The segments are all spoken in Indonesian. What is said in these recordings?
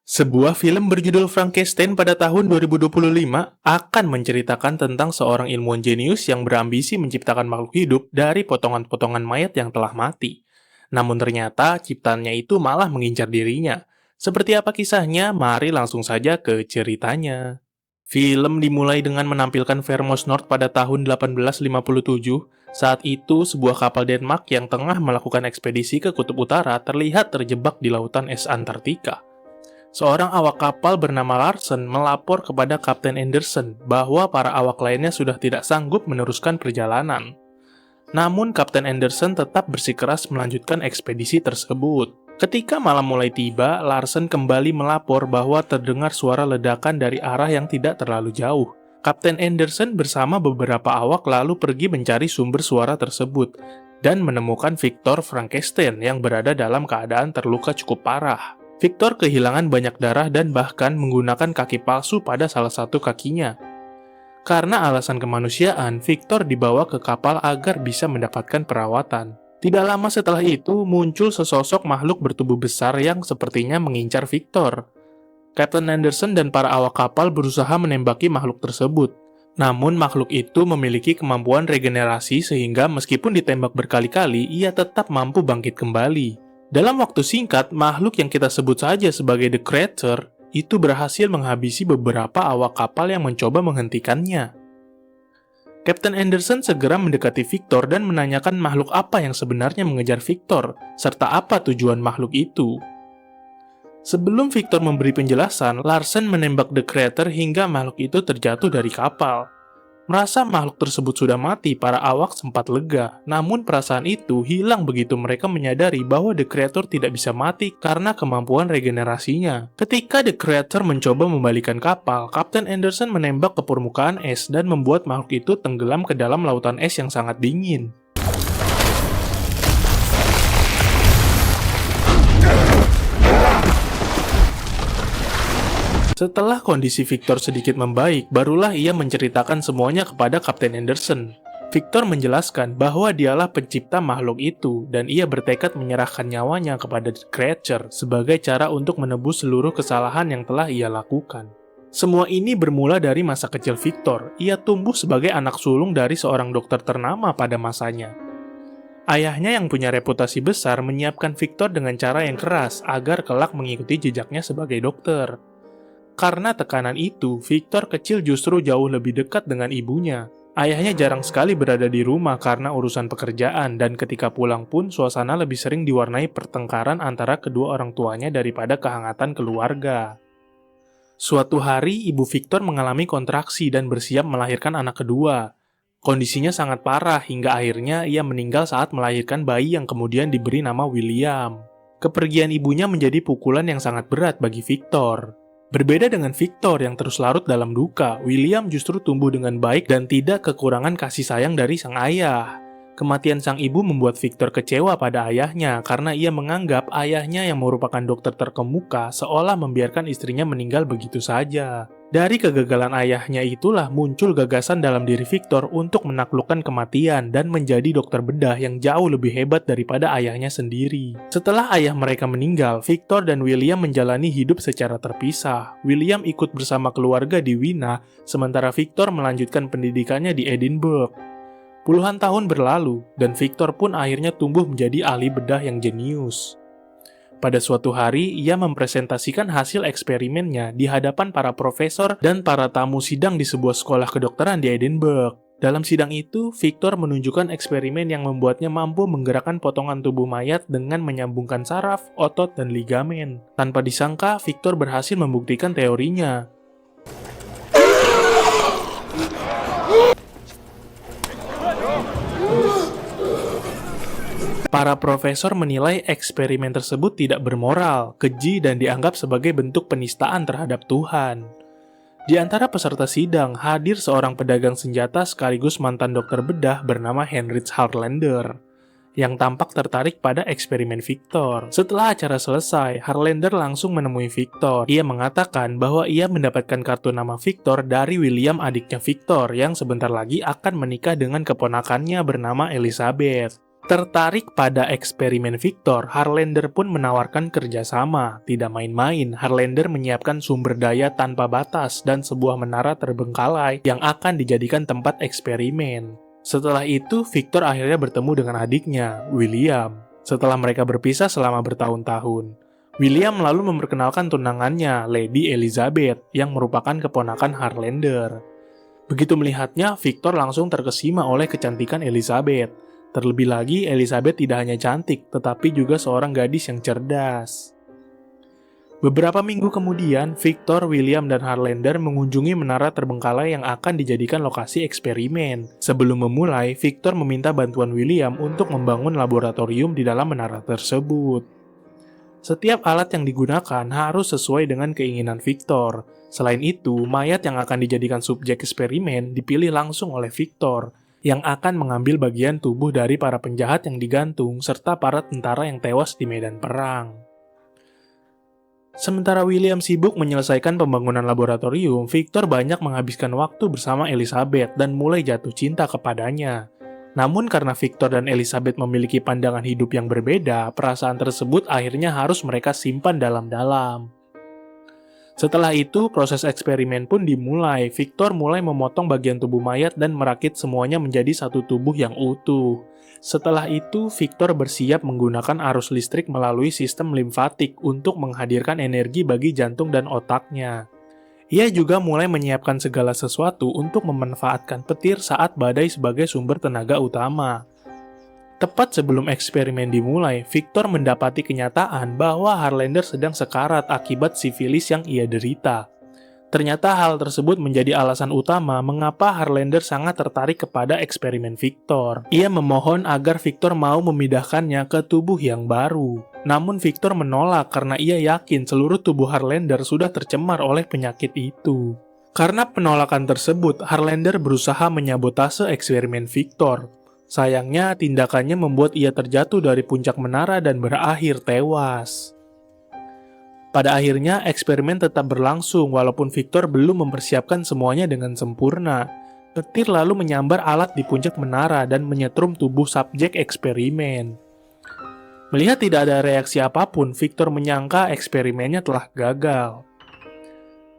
Sebuah film berjudul Frankenstein pada tahun 2025 akan menceritakan tentang seorang ilmuwan jenius yang berambisi menciptakan makhluk hidup dari potongan-potongan mayat yang telah mati. Namun ternyata ciptaannya itu malah mengincar dirinya. Seperti apa kisahnya? Mari langsung saja ke ceritanya. Film dimulai dengan menampilkan Vermos North pada tahun 1857. Saat itu, sebuah kapal Denmark yang tengah melakukan ekspedisi ke Kutub Utara terlihat terjebak di lautan es Antartika. Seorang awak kapal bernama Larsen melapor kepada Kapten Anderson bahwa para awak lainnya sudah tidak sanggup meneruskan perjalanan. Namun Kapten Anderson tetap bersikeras melanjutkan ekspedisi tersebut. Ketika malam mulai tiba, Larsen kembali melapor bahwa terdengar suara ledakan dari arah yang tidak terlalu jauh. Kapten Anderson bersama beberapa awak lalu pergi mencari sumber suara tersebut dan menemukan Victor Frankenstein yang berada dalam keadaan terluka cukup parah. Victor kehilangan banyak darah dan bahkan menggunakan kaki palsu pada salah satu kakinya. Karena alasan kemanusiaan, Victor dibawa ke kapal agar bisa mendapatkan perawatan. Tidak lama setelah itu, muncul sesosok makhluk bertubuh besar yang sepertinya mengincar Victor. Captain Anderson dan para awak kapal berusaha menembaki makhluk tersebut. Namun makhluk itu memiliki kemampuan regenerasi sehingga meskipun ditembak berkali-kali, ia tetap mampu bangkit kembali. Dalam waktu singkat, makhluk yang kita sebut saja sebagai The Creator itu berhasil menghabisi beberapa awak kapal yang mencoba menghentikannya. Kapten Anderson segera mendekati Victor dan menanyakan makhluk apa yang sebenarnya mengejar Victor, serta apa tujuan makhluk itu. Sebelum Victor memberi penjelasan, Larsen menembak The Creator hingga makhluk itu terjatuh dari kapal. Merasa makhluk tersebut sudah mati, para awak sempat lega. Namun perasaan itu hilang begitu mereka menyadari bahwa The Creator tidak bisa mati karena kemampuan regenerasinya. Ketika The Creator mencoba membalikan kapal, Kapten Anderson menembak ke permukaan es dan membuat makhluk itu tenggelam ke dalam lautan es yang sangat dingin. Setelah kondisi Victor sedikit membaik, barulah ia menceritakan semuanya kepada Kapten Anderson. Victor menjelaskan bahwa dialah pencipta makhluk itu, dan ia bertekad menyerahkan nyawanya kepada The Creature sebagai cara untuk menebus seluruh kesalahan yang telah ia lakukan. Semua ini bermula dari masa kecil Victor. Ia tumbuh sebagai anak sulung dari seorang dokter ternama pada masanya. Ayahnya yang punya reputasi besar menyiapkan Victor dengan cara yang keras agar kelak mengikuti jejaknya sebagai dokter. Karena tekanan itu, Victor kecil justru jauh lebih dekat dengan ibunya. Ayahnya jarang sekali berada di rumah karena urusan pekerjaan, dan ketika pulang pun suasana lebih sering diwarnai pertengkaran antara kedua orang tuanya daripada kehangatan keluarga. Suatu hari, ibu Victor mengalami kontraksi dan bersiap melahirkan anak kedua. Kondisinya sangat parah hingga akhirnya ia meninggal saat melahirkan bayi yang kemudian diberi nama William. Kepergian ibunya menjadi pukulan yang sangat berat bagi Victor. Berbeda dengan Victor yang terus larut dalam duka, William justru tumbuh dengan baik dan tidak kekurangan kasih sayang dari sang ayah. Kematian sang ibu membuat Victor kecewa pada ayahnya karena ia menganggap ayahnya yang merupakan dokter terkemuka seolah membiarkan istrinya meninggal begitu saja. Dari kegagalan ayahnya itulah muncul gagasan dalam diri Victor untuk menaklukkan kematian dan menjadi dokter bedah yang jauh lebih hebat daripada ayahnya sendiri. Setelah ayah mereka meninggal, Victor dan William menjalani hidup secara terpisah. William ikut bersama keluarga di Wina, sementara Victor melanjutkan pendidikannya di Edinburgh. Puluhan tahun berlalu, dan Victor pun akhirnya tumbuh menjadi ahli bedah yang jenius. Pada suatu hari, ia mempresentasikan hasil eksperimennya di hadapan para profesor dan para tamu sidang di sebuah sekolah kedokteran di Edinburgh. Dalam sidang itu, Victor menunjukkan eksperimen yang membuatnya mampu menggerakkan potongan tubuh mayat dengan menyambungkan saraf, otot, dan ligamen. Tanpa disangka, Victor berhasil membuktikan teorinya. Para profesor menilai eksperimen tersebut tidak bermoral, keji, dan dianggap sebagai bentuk penistaan terhadap Tuhan. Di antara peserta sidang, hadir seorang pedagang senjata sekaligus mantan dokter bedah bernama Heinrich Harlander, yang tampak tertarik pada eksperimen Victor. Setelah acara selesai, Harlander langsung menemui Victor. Ia mengatakan bahwa ia mendapatkan kartu nama Victor dari William, adiknya Victor, yang sebentar lagi akan menikah dengan keponakannya bernama Elizabeth. Tertarik pada eksperimen Victor, Harlander pun menawarkan kerjasama. Tidak main-main, Harlander menyiapkan sumber daya tanpa batas dan sebuah menara terbengkalai yang akan dijadikan tempat eksperimen. Setelah itu, Victor akhirnya bertemu dengan adiknya, William. Setelah mereka berpisah selama bertahun-tahun, William lalu memperkenalkan tunangannya, Lady Elizabeth, yang merupakan keponakan Harlander. Begitu melihatnya, Victor langsung terkesima oleh kecantikan Elizabeth. Terlebih lagi, Elizabeth tidak hanya cantik, tetapi juga seorang gadis yang cerdas. Beberapa minggu kemudian, Victor, William, dan Harlander mengunjungi menara terbengkalai yang akan dijadikan lokasi eksperimen. Sebelum memulai, Victor meminta bantuan William untuk membangun laboratorium di dalam menara tersebut. Setiap alat yang digunakan harus sesuai dengan keinginan Victor. Selain itu, mayat yang akan dijadikan subjek eksperimen dipilih langsung oleh Victor, yang akan mengambil bagian tubuh dari para penjahat yang digantung serta para tentara yang tewas di medan perang. Sementara William sibuk menyelesaikan pembangunan laboratorium, Victor banyak menghabiskan waktu bersama Elizabeth dan mulai jatuh cinta kepadanya. Namun karena Victor dan Elizabeth memiliki pandangan hidup yang berbeda, perasaan tersebut akhirnya harus mereka simpan dalam-dalam. Setelah itu, proses eksperimen pun dimulai. Victor mulai memotong bagian tubuh mayat dan merakit semuanya menjadi satu tubuh yang utuh. Setelah itu, Victor bersiap menggunakan arus listrik melalui sistem limfatik untuk menghadirkan energi bagi jantung dan otaknya. Ia juga mulai menyiapkan segala sesuatu untuk memanfaatkan petir saat badai sebagai sumber tenaga utama. Tepat sebelum eksperimen dimulai, Victor mendapati kenyataan bahwa Harlander sedang sekarat akibat sifilis yang ia derita. Ternyata hal tersebut menjadi alasan utama mengapa Harlander sangat tertarik kepada eksperimen Victor. Ia memohon agar Victor mau memindahkannya ke tubuh yang baru. Namun Victor menolak karena ia yakin seluruh tubuh Harlander sudah tercemar oleh penyakit itu. Karena penolakan tersebut, Harlander berusaha menyabotase eksperimen Victor. Sayangnya, tindakannya membuat ia terjatuh dari puncak menara dan berakhir tewas. Pada akhirnya, eksperimen tetap berlangsung walaupun Victor belum mempersiapkan semuanya dengan sempurna. Petir lalu menyambar alat di puncak menara dan menyetrum tubuh subjek eksperimen. Melihat tidak ada reaksi apapun, Victor menyangka eksperimennya telah gagal.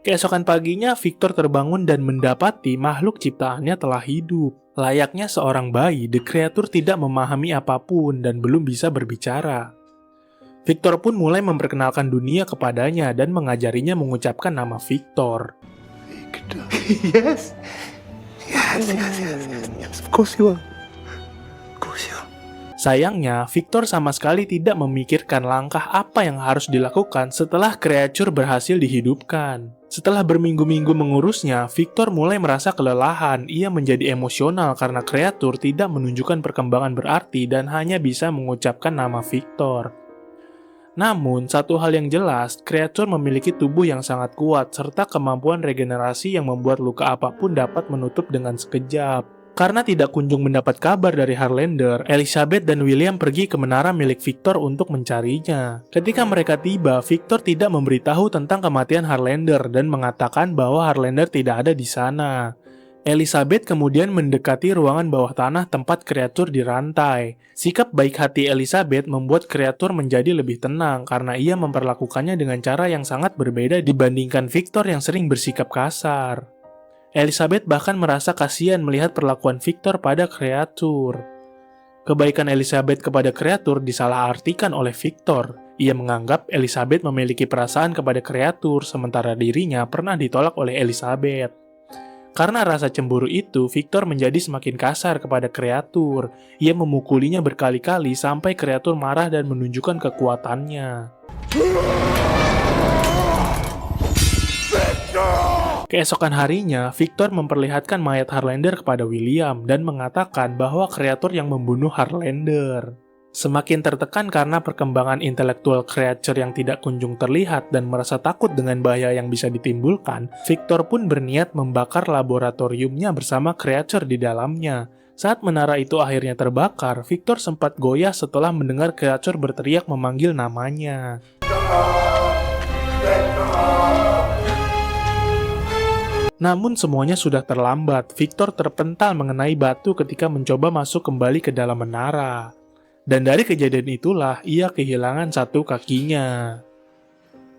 Keesokan paginya, Victor terbangun dan mendapati makhluk ciptaannya telah hidup. Layaknya seorang bayi, The Creature tidak memahami apapun dan belum bisa berbicara. Victor pun mulai memperkenalkan dunia kepadanya dan mengajarinya mengucapkan nama Victor. Yes. Of course you are. Sayangnya, Victor sama sekali tidak memikirkan langkah apa yang harus dilakukan setelah Creature berhasil dihidupkan. Setelah berminggu-minggu mengurusnya, Victor mulai merasa kelelahan. Ia menjadi emosional karena Creature tidak menunjukkan perkembangan berarti dan hanya bisa mengucapkan nama Victor. Namun, satu hal yang jelas, Creature memiliki tubuh yang sangat kuat serta kemampuan regenerasi yang membuat luka apapun dapat menutup dengan sekejap. Karena tidak kunjung mendapat kabar dari Harlander, Elizabeth dan William pergi ke menara milik Victor untuk mencarinya. Ketika mereka tiba, Victor tidak memberitahu tentang kematian Harlander dan mengatakan bahwa Harlander tidak ada di sana. Elizabeth kemudian mendekati ruangan bawah tanah tempat Creature dirantai. Sikap baik hati Elizabeth membuat Creature menjadi lebih tenang karena ia memperlakukannya dengan cara yang sangat berbeda dibandingkan Victor yang sering bersikap kasar. Elizabeth bahkan merasa kasihan melihat perlakuan Victor pada Creature. Kebaikan Elizabeth kepada Creature disalahartikan oleh Victor. Ia menganggap Elizabeth memiliki perasaan kepada Creature sementara dirinya pernah ditolak oleh Elizabeth. Karena rasa cemburu itu, Victor menjadi semakin kasar kepada Creature. Ia memukulinya berkali-kali sampai Creature marah dan menunjukkan kekuatannya. Keesokan harinya, Victor memperlihatkan mayat Harlander kepada William dan mengatakan bahwa Creature yang membunuh Harlander. Semakin tertekan karena perkembangan intelektual Creature yang tidak kunjung terlihat dan merasa takut dengan bahaya yang bisa ditimbulkan, Victor pun berniat membakar laboratoriumnya bersama Creature di dalamnya. Saat menara itu akhirnya terbakar, Victor sempat goyah setelah mendengar Creature berteriak memanggil namanya. Namun semuanya sudah terlambat. Victor terpental mengenai batu ketika mencoba masuk kembali ke dalam menara. Dan dari kejadian itulah ia kehilangan satu kakinya.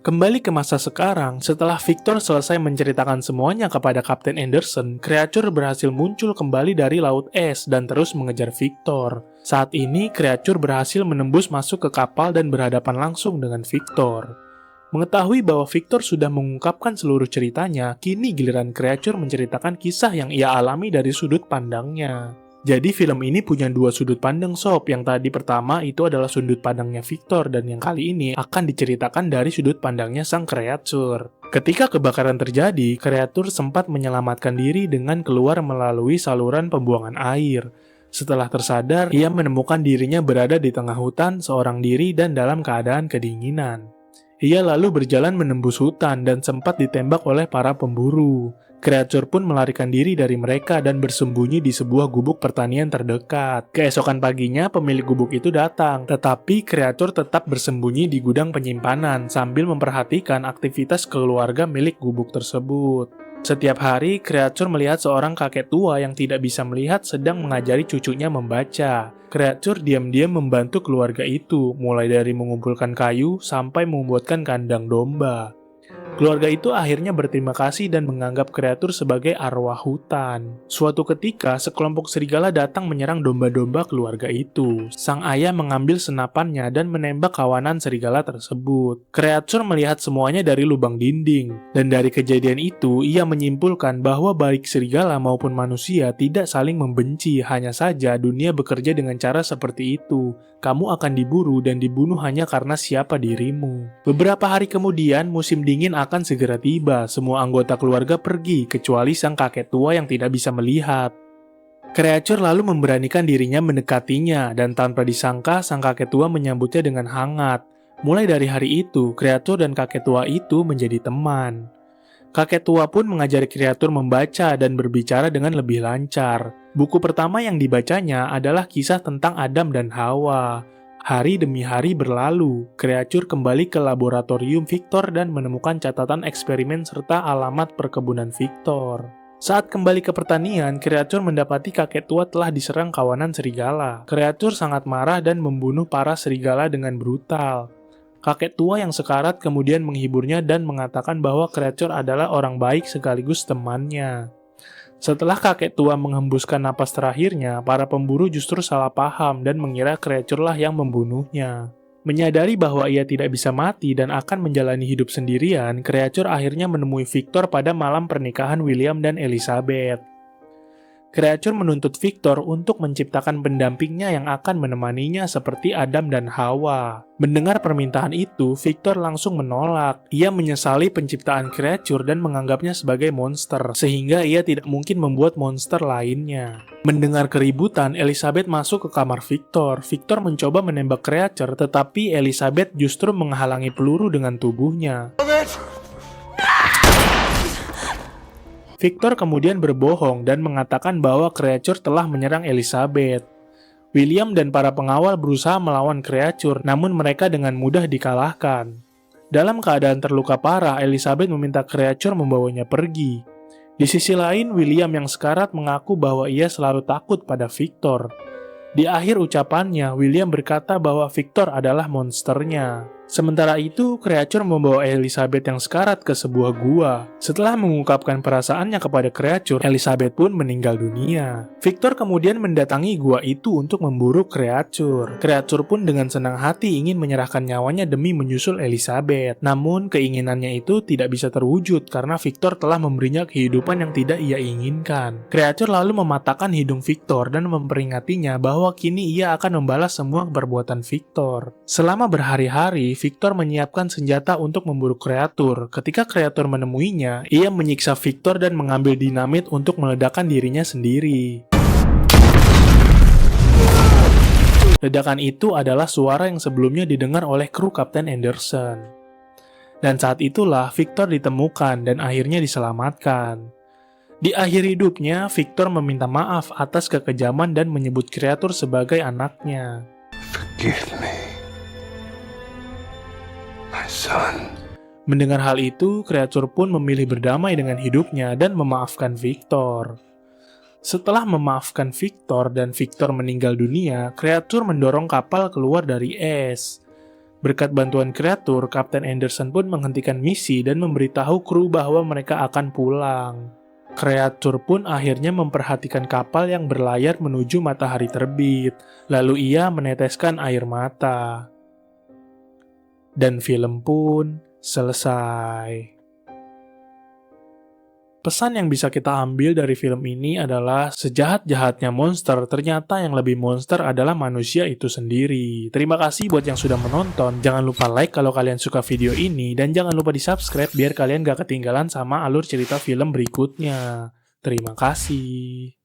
Kembali ke masa sekarang, setelah Victor selesai menceritakan semuanya kepada Kapten Anderson, kreatur berhasil muncul kembali dari Laut Es dan terus mengejar Victor. Saat ini, kreatur berhasil menembus masuk ke kapal dan berhadapan langsung dengan Victor. Mengetahui bahwa Victor sudah mengungkapkan seluruh ceritanya, kini giliran kreatur menceritakan kisah yang ia alami dari sudut pandangnya. Jadi film ini punya dua sudut pandang sob. Yang tadi pertama itu adalah sudut pandangnya Victor, dan yang kali ini akan diceritakan dari sudut pandangnya sang kreatur. Ketika kebakaran terjadi, kreatur sempat menyelamatkan diri dengan keluar melalui saluran pembuangan air. Setelah tersadar, ia menemukan dirinya berada di tengah hutan seorang diri dan dalam keadaan kedinginan. Ia lalu berjalan menembus hutan dan sempat ditembak oleh para pemburu. Kreatur pun melarikan diri dari mereka dan bersembunyi di sebuah gubuk pertanian terdekat. Keesokan paginya, pemilik gubuk itu datang, tetapi kreatur tetap bersembunyi di gudang penyimpanan sambil memperhatikan aktivitas keluarga milik gubuk tersebut. Setiap hari, kreatur melihat seorang kakek tua yang tidak bisa melihat sedang mengajari cucunya membaca. Kreatur diam-diam membantu keluarga itu, mulai dari mengumpulkan kayu sampai membuatkan kandang domba. Keluarga itu akhirnya berterima kasih dan menganggap kreatur sebagai arwah hutan. Suatu ketika, sekelompok serigala datang menyerang domba-domba keluarga itu. Sang ayah mengambil senapannya dan menembak kawanan serigala tersebut. Kreatur melihat semuanya dari lubang dinding, dan dari kejadian itu, ia menyimpulkan bahwa baik serigala maupun manusia tidak saling membenci, hanya saja dunia bekerja dengan cara seperti itu. Kamu akan diburu dan dibunuh hanya karena siapa dirimu. Beberapa hari kemudian, musim dingin akan segera tiba. Semua anggota keluarga pergi, kecuali sang kakek tua yang tidak bisa melihat. Kreatur lalu memberanikan dirinya mendekatinya, dan tanpa disangka, sang kakek tua menyambutnya dengan hangat. Mulai dari hari itu, kreatur dan kakek tua itu menjadi teman. Kakek tua pun mengajari kreatur membaca dan berbicara dengan lebih lancar. Buku pertama yang dibacanya adalah kisah tentang Adam dan Hawa. Hari demi hari berlalu, kreatur kembali ke laboratorium Victor dan menemukan catatan eksperimen serta alamat perkebunan Victor. Saat kembali ke pertanian, kreatur mendapati kakek tua telah diserang kawanan serigala. Kreatur sangat marah dan membunuh para serigala dengan brutal. Kakek tua yang sekarat kemudian menghiburnya dan mengatakan bahwa kreatur adalah orang baik sekaligus temannya. Setelah kakek tua menghembuskan napas terakhirnya, para pemburu justru salah paham dan mengira kreaturlah yang membunuhnya. Menyadari bahwa ia tidak bisa mati dan akan menjalani hidup sendirian, kreatur akhirnya menemui Victor pada malam pernikahan William dan Elizabeth. Kreatur menuntut Victor untuk menciptakan pendampingnya yang akan menemaninya seperti Adam dan Hawa. Mendengar permintaan itu, Victor langsung menolak. Ia menyesali penciptaan kreatur dan menganggapnya sebagai monster, sehingga ia tidak mungkin membuat monster lainnya. Mendengar keributan, Elizabeth masuk ke kamar Victor. Victor mencoba menembak kreatur, tetapi Elizabeth justru menghalangi peluru dengan tubuhnya. Victor kemudian berbohong dan mengatakan bahwa kreatur telah menyerang Elizabeth. William dan para pengawal berusaha melawan kreatur, namun mereka dengan mudah dikalahkan. Dalam keadaan terluka parah, Elizabeth meminta kreatur membawanya pergi. Di sisi lain, William yang sekarat mengaku bahwa ia selalu takut pada Victor. Di akhir ucapannya, William berkata bahwa Victor adalah monsternya. Sementara itu, kreatur membawa Elizabeth yang sekarat ke sebuah gua. Setelah mengungkapkan perasaannya kepada kreatur, Elizabeth pun meninggal dunia. Victor kemudian mendatangi gua itu untuk memburu kreatur. Kreatur pun dengan senang hati ingin menyerahkan nyawanya demi menyusul Elizabeth. Namun, keinginannya itu tidak bisa terwujud karena Victor telah memberinya kehidupan yang tidak ia inginkan. Kreatur lalu mematahkan hidung Victor dan memperingatinya bahwa kini ia akan membalas semua perbuatan Victor. Selama berhari-hari, Victor menyiapkan senjata untuk memburu kreatur. Ketika kreatur menemuinya, ia menyiksa Victor dan mengambil dinamit untuk meledakkan dirinya sendiri. Ledakan itu adalah suara yang sebelumnya didengar oleh kru Kapten Anderson. Dan saat itulah Victor ditemukan dan akhirnya diselamatkan. Di akhir hidupnya, Victor meminta maaf atas kekejaman dan menyebut kreatur sebagai anaknya. Forgive me, my son. Mendengar hal itu, kreatur pun memilih berdamai dengan hidupnya dan memaafkan Victor. Setelah memaafkan Victor dan Victor meninggal dunia, kreatur mendorong kapal keluar dari es. Berkat bantuan kreatur, Kapten Anderson pun menghentikan misi dan memberitahu kru bahwa mereka akan pulang. Kreatur pun akhirnya memperhatikan kapal yang berlayar menuju matahari terbit, lalu ia meneteskan air mata. Dan film pun selesai. Pesan yang bisa kita ambil dari film ini adalah sejahat-jahatnya monster, ternyata yang lebih monster adalah manusia itu sendiri. Terima kasih buat yang sudah menonton, jangan lupa like kalau kalian suka video ini, dan jangan lupa di subscribe biar kalian gak ketinggalan sama alur cerita film berikutnya. Terima kasih.